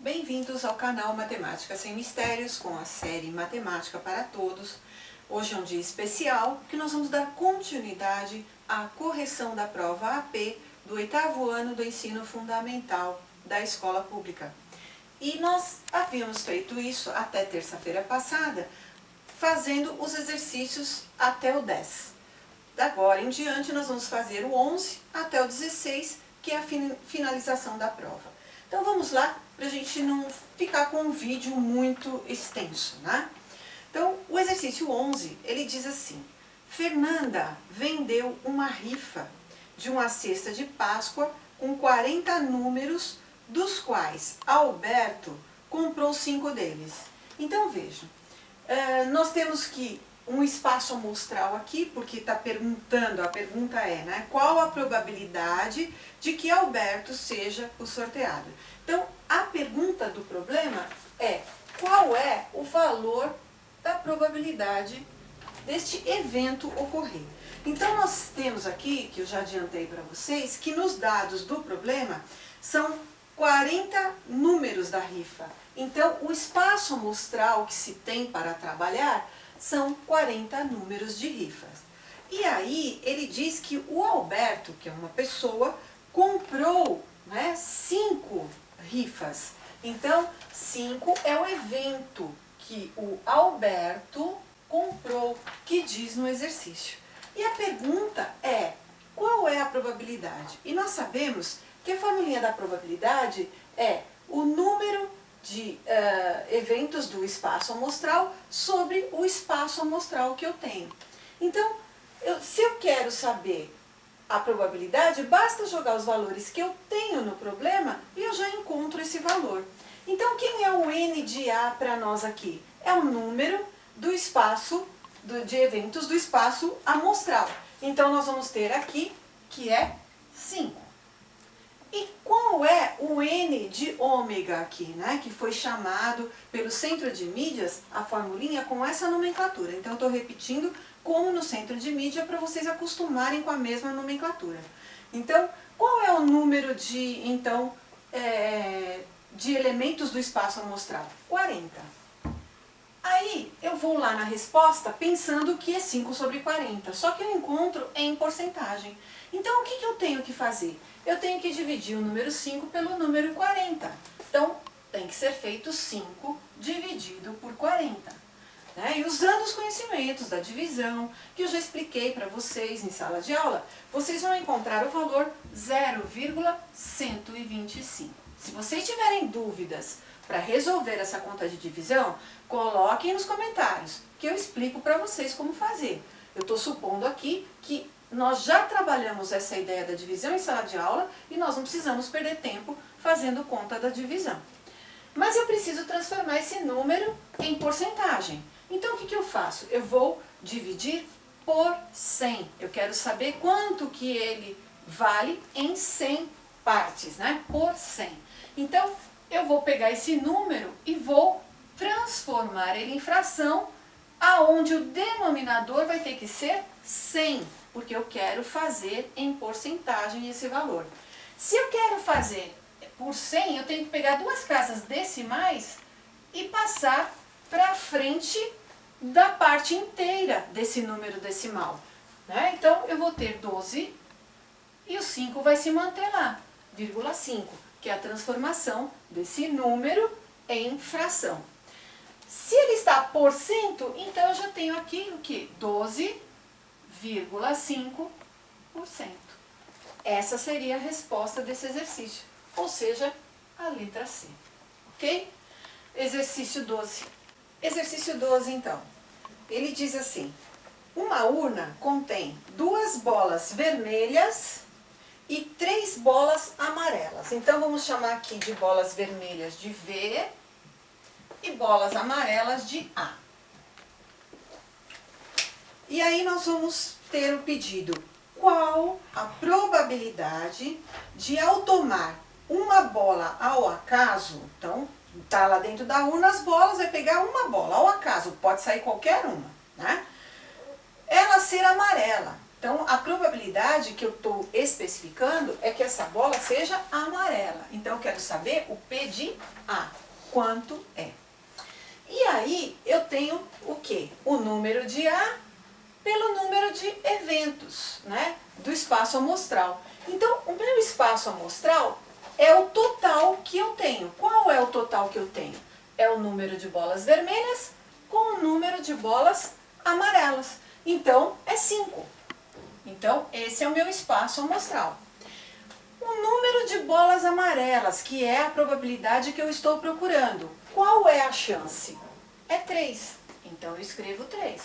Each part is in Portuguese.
Bem-vindos ao canal Matemática Sem Mistérios com a série Matemática para Todos. Hoje é um dia especial que nós vamos dar continuidade à correção da prova AP do 8º ano do ensino fundamental da escola pública. E nós havíamos feito isso até terça-feira passada, fazendo os exercícios até o 10. Da agora em diante nós vamos fazer o 11 até o 16, que é a finalização da prova. Então vamos lá, para a gente não ficar com um vídeo muito extenso, né? Então, o exercício 11, ele diz assim: Fernanda vendeu uma rifa de uma cesta de Páscoa com 40 números, dos quais Alberto comprou 5 deles. Então vejam, nós temos que um espaço amostral aqui, porque está perguntando, a pergunta é, né, qual a probabilidade de que Alberto seja o sorteado? Então, a pergunta do problema é, qual é o valor da probabilidade deste evento ocorrer? Então, nós temos aqui, que eu já adiantei para vocês, que nos dados do problema são 40 números da rifa. Então, o espaço amostral que se tem para trabalhar são 40 números de rifas. E aí, ele diz que o Alberto, que é uma pessoa, comprou, né, 5 rifas. Então, 5 é o evento que o Alberto comprou, que diz no exercício. E a pergunta é, qual é a probabilidade? E nós sabemos que a formulinha da probabilidade é o número de eventos do espaço amostral sobre o espaço amostral que eu tenho. Então, se eu quero saber a probabilidade, basta jogar os valores que eu tenho no problema e eu já encontro esse valor. Então, quem é o N de A para nós aqui? É o número do espaço, de eventos do espaço amostral. Então, nós vamos ter aqui, que é 5. E qual é o N de ômega aqui, né? Que foi chamado pelo centro de mídias, a formulinha, com essa nomenclatura. Então, eu estou repetindo como no centro de mídia para vocês acostumarem com a mesma nomenclatura. Então, qual é o número de, de elementos do espaço amostral? 40. Aí, eu vou lá na resposta pensando que é 5 sobre 40, só que eu encontro em porcentagem. Então, o que eu tenho que fazer? Eu tenho que dividir o número 5 pelo número 40. Então, tem que ser feito 5 dividido por 40. Né? E usando os conhecimentos da divisão, que eu já expliquei para vocês em sala de aula, vocês vão encontrar o valor 0,125. Se vocês tiverem dúvidas para resolver essa conta de divisão, coloquem nos comentários, que eu explico para vocês como fazer. Eu estou supondo aqui que nós já trabalhamos essa ideia da divisão em sala de aula e nós não precisamos perder tempo fazendo conta da divisão. Mas eu preciso transformar esse número em porcentagem. Então, o que eu faço? Eu vou dividir por 100. Eu quero saber quanto que ele vale em 100 partes, né? Por 100. Então, eu vou pegar esse número e vou transformar ele em fração, aonde o denominador vai ter que ser 100, porque eu quero fazer em porcentagem esse valor. Se eu quero fazer por 100, eu tenho que pegar 2 casas decimais e passar para frente da parte inteira desse número decimal. Né? Então, eu vou ter 12 e o 5 vai se manter lá, vírgula 5, que é a transformação desse número em fração. Se ele está por cento, então eu já tenho aqui o quê? 12,5%. Essa seria a resposta desse exercício, ou seja, a letra C. Ok? Exercício 12. Exercício 12, então. Ele diz assim: uma urna contém 2 bolas vermelhas e 3 bolas amarelas. Então, vamos chamar aqui de bolas vermelhas de V e bolas amarelas de A. E aí nós vamos ter o pedido: qual a probabilidade de, ao tomar uma bola ao acaso, então, tá lá dentro da urna as bolas, vai pegar uma bola ao acaso, pode sair qualquer uma, né? Ela ser amarela. Então, a probabilidade que eu estou especificando é que essa bola seja amarela. Então, eu quero saber o P de A, quanto é. E aí, eu tenho o quê? O número de A pelo número de eventos, né, do espaço amostral. Então, o meu espaço amostral é o total que eu tenho. Qual é o total que eu tenho? É o número de bolas vermelhas com o número de bolas amarelas. Então, é 5. Então, esse é o meu espaço amostral. O número de bolas amarelas, que é a probabilidade que eu estou procurando. Qual é a chance? É 3. Então, eu escrevo 3.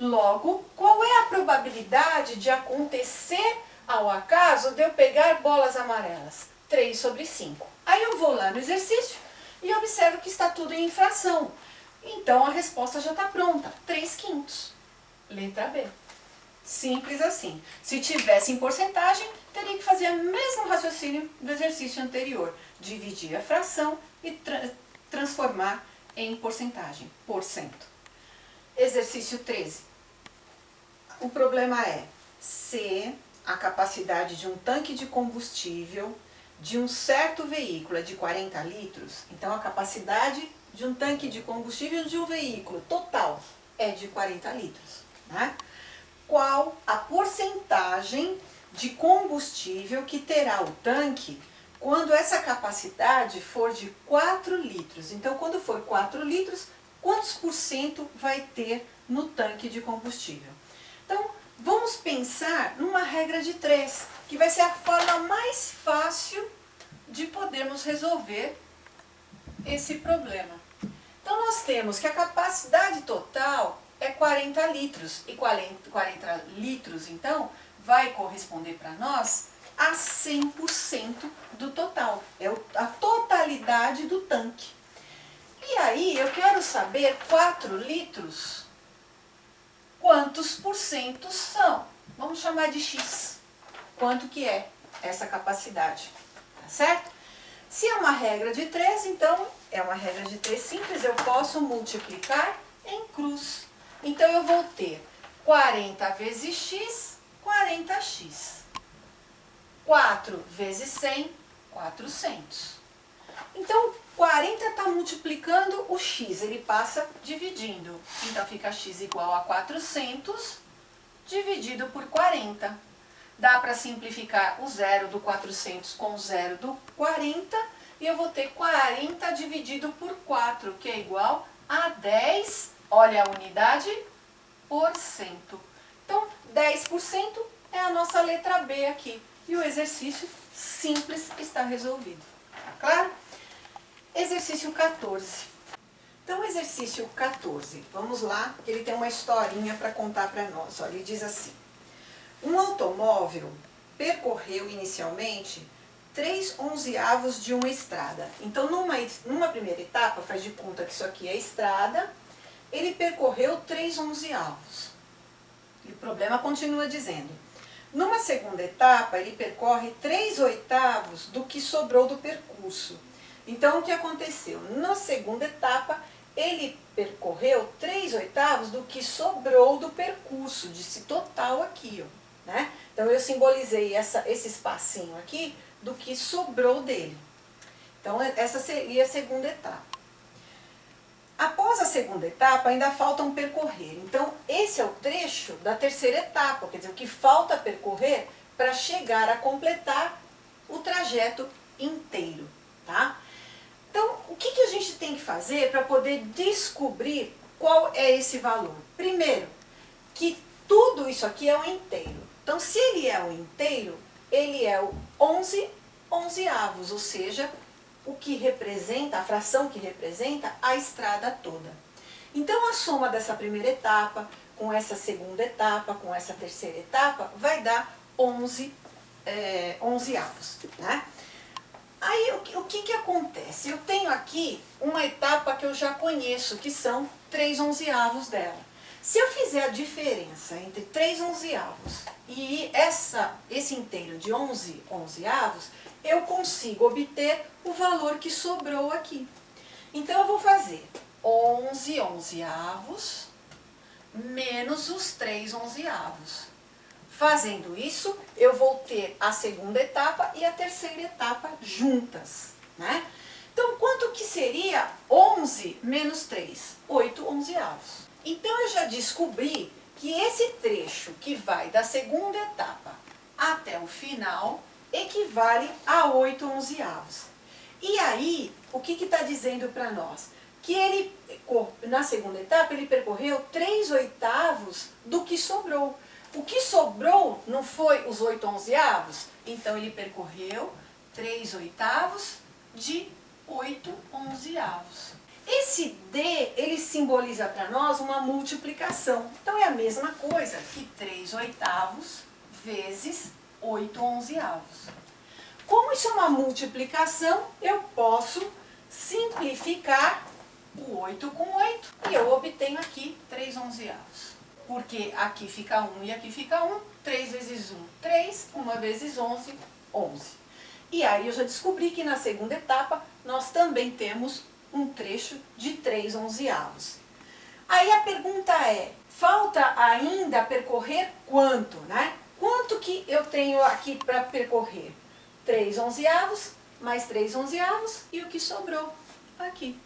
Logo, qual é a probabilidade de acontecer ao acaso de eu pegar bolas amarelas? 3 sobre 5. Aí eu vou lá no exercício e observo que está tudo em fração. Então, a resposta já está pronta. 3/5. Letra B. Simples assim. Se tivesse em porcentagem, teria que fazer o mesmo raciocínio do exercício anterior. Dividir a fração e transformar em porcentagem, porcento. Exercício 13. O problema é se a capacidade de um tanque de combustível de um certo veículo é de 40 litros, então a capacidade de um tanque de combustível de um veículo total é de 40 litros, né? Qual a porcentagem de combustível que terá o tanque quando essa capacidade for de 4 litros? Então, quando for 4 litros, quantos por cento vai ter no tanque de combustível? Então, vamos pensar numa regra de 3, que vai ser a forma mais fácil de podermos resolver esse problema. Então, nós temos que a capacidade total é 40 litros. E 40 litros, então, vai corresponder para nós a 100% do total. É a totalidade do tanque. E aí, eu quero saber 4 litros, quantos por cento são? Vamos chamar de X. Quanto que é essa capacidade? Tá certo? Se é uma regra de 3, então é uma regra de 3 simples, eu posso multiplicar em cruz. Então eu vou ter 40 vezes x, 40x. 4 vezes 100, 400. Então, 40 está multiplicando o x, ele passa dividindo. Então, fica x igual a 400 dividido por 40. Dá para simplificar o zero do 400 com o zero do 40 e eu vou ter 40 dividido por 4, que é igual a 10, olha a unidade, por cento. Então, 10% é a nossa letra B aqui. E o exercício simples está resolvido. Tá claro? Exercício 14. Então, exercício 14, vamos lá, que ele tem uma historinha para contar para nós. Olha, ele diz assim: um automóvel percorreu inicialmente 3/11 de uma estrada. Então, numa primeira etapa, faz de conta que isso aqui é estrada, ele percorreu 3/11. E o problema continua dizendo: numa segunda etapa, ele percorre 3/8 do que sobrou do percurso. Então, o que aconteceu? Na segunda etapa, ele percorreu 3/8 do que sobrou do percurso, desse total aqui, ó. Né? Então, eu simbolizei esse espacinho aqui do que sobrou dele. Então, essa seria a segunda etapa. Após a segunda etapa, ainda faltam percorrer. Então, esse é o trecho da terceira etapa, quer dizer, o que falta percorrer para chegar a completar o trajeto inteiro, tá? Então, o que a gente tem que fazer para poder descobrir qual é esse valor? Primeiro, que tudo isso aqui é um inteiro. Então, se ele é um inteiro, ele é o 11/11, ou seja, o que representa, a fração que representa a estrada toda. Então, a soma dessa primeira etapa, com essa segunda etapa, com essa terceira etapa, vai dar 11/11, né? Aí, o que acontece? Eu tenho aqui uma etapa que eu já conheço, que são 3/11 dela. Se eu fizer a diferença entre 3/11 e esse inteiro de 11/11, eu consigo obter o valor que sobrou aqui. Então, eu vou fazer 11/11 menos os 3/11. Fazendo isso, eu vou ter a segunda etapa e a terceira etapa juntas, né? Então, quanto que seria 11 menos 3? 8 onzeavos. Então, eu já descobri que esse trecho que vai da segunda etapa até o final equivale a 8 onzeavos. E aí, o que está dizendo para nós? Que ele, na segunda etapa, ele percorreu 3/8 do que sobrou. O que sobrou não foi os 8 onzeavos? Então, ele percorreu 3/8 de 8 onzeavos. Esse D, ele simboliza para nós uma multiplicação. Então, é a mesma coisa que 3/8 vezes 8 onzeavos. Como isso é uma multiplicação, eu posso simplificar o 8 com 8 e eu obtenho aqui 3 onzeavos. Porque aqui fica 1 e aqui fica 1. 3 vezes 1, 3. 1 vezes 11, 11. E aí eu já descobri que na segunda etapa nós também temos um trecho de 3 onzeavos. Aí a pergunta é, falta ainda percorrer quanto, né? Quanto que eu tenho aqui para percorrer? 3 onzeavos mais 3 onzeavos e o que sobrou aqui.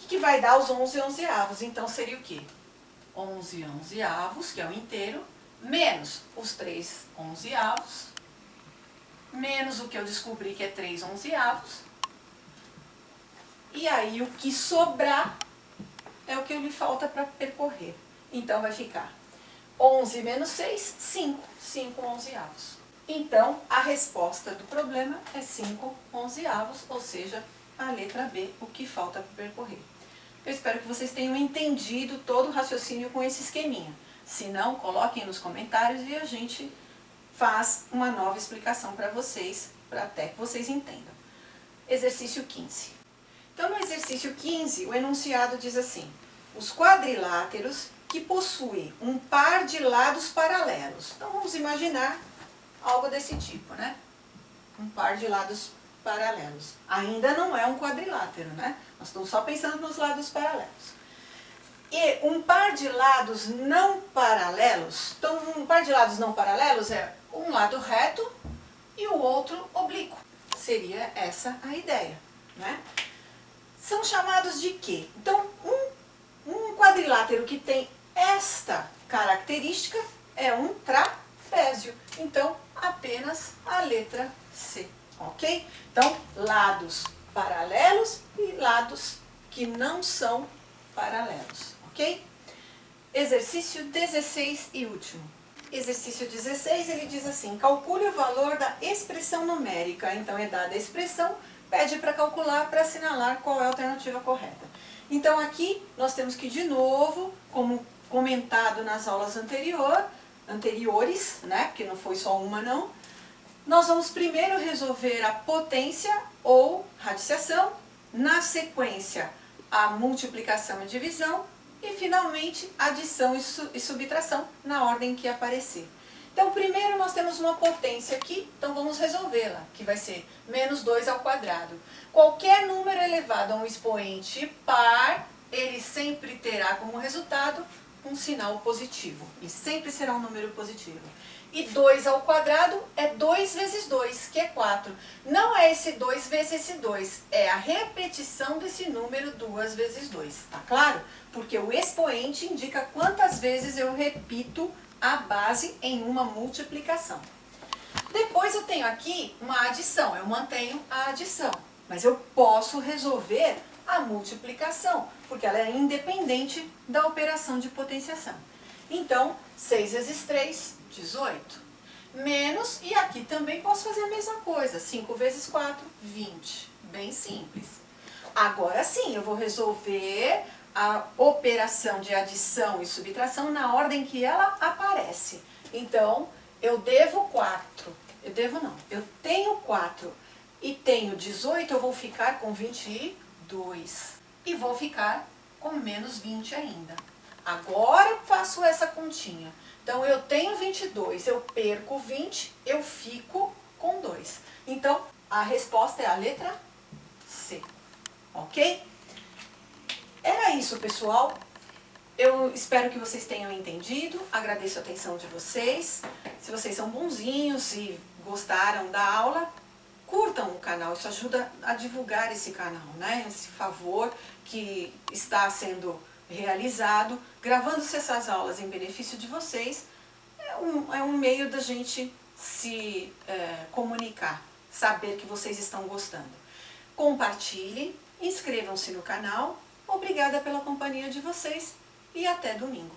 Que vai dar os 11 onzeavos. Então seria o quê? 11 onzeavos, que é o inteiro, menos os 3 onzeavos, menos o que eu descobri que é 3 onzeavos. E aí o que sobrar é o que lhe falta para percorrer. Então vai ficar 11 menos 6, 5. 5 onzeavos. Então a resposta do problema é 5 onzeavos, ou seja, a letra B, o que falta para percorrer. Eu espero que vocês tenham entendido todo o raciocínio com esse esqueminha. Se não, coloquem nos comentários e a gente faz uma nova explicação para vocês, para até que vocês entendam. Exercício 15. Então, no exercício 15, o enunciado diz assim: os quadriláteros que possuem um par de lados paralelos. Então, vamos imaginar algo desse tipo, né? Um par de lados paralelos. Ainda não é um quadrilátero, né? Nós estamos só pensando nos lados paralelos. E um par de lados não paralelos, então um par de lados não paralelos é um lado reto e o outro oblíquo. Seria essa a ideia, né? São chamados de quê? Então, um quadrilátero que tem esta característica é um trapézio. Então, apenas a letra C, ok? Então, lados paralelos e lados que não são paralelos, ok? Exercício 16 e último. Exercício 16, ele diz assim: calcule o valor da expressão numérica. Então, é dada a expressão, pede para calcular, para assinalar qual é a alternativa correta. Então, aqui nós temos que, de novo, como comentado nas aulas anteriores, né, porque não foi só uma não, nós vamos primeiro resolver a potência ou radiciação, na sequência a multiplicação e divisão e finalmente adição e subtração na ordem que aparecer. Então, primeiro nós temos uma potência aqui, então vamos resolvê-la, que vai ser menos 2 ao quadrado. Qualquer número elevado a um expoente par, ele sempre terá como resultado um sinal positivo, e sempre será um número positivo. E 2 ao quadrado é 2 vezes 2, que é 4. Não é esse 2 vezes esse 2, é a repetição desse número 2 vezes 2, tá claro? Porque o expoente indica quantas vezes eu repito a base em uma multiplicação. Depois eu tenho aqui uma adição, eu mantenho a adição, mas eu posso resolver a multiplicação, porque ela é independente da operação de potenciação. Então, 6 vezes 3, 18. Menos, e aqui também posso fazer a mesma coisa, 5 vezes 4, 20. Bem simples. Agora sim, eu vou resolver a operação de adição e subtração na ordem que ela aparece. Então, eu devo 4. Eu devo não, eu tenho 4 e tenho 18, eu vou ficar com 22. E vou ficar com menos 20 ainda. Agora eu faço essa continha. Então, eu tenho 22, eu perco 20, eu fico com 2. Então, a resposta é a letra C. Ok? Era isso, pessoal. Eu espero que vocês tenham entendido, agradeço a atenção de vocês. Se vocês são bonzinhos e gostaram da aula, curtam o canal, isso ajuda a divulgar esse canal, né? Esse favor que está sendo realizado, gravando-se essas aulas em benefício de vocês, é um meio da gente se comunicar, saber que vocês estão gostando. Compartilhem, inscrevam-se no canal, obrigada pela companhia de vocês e até domingo.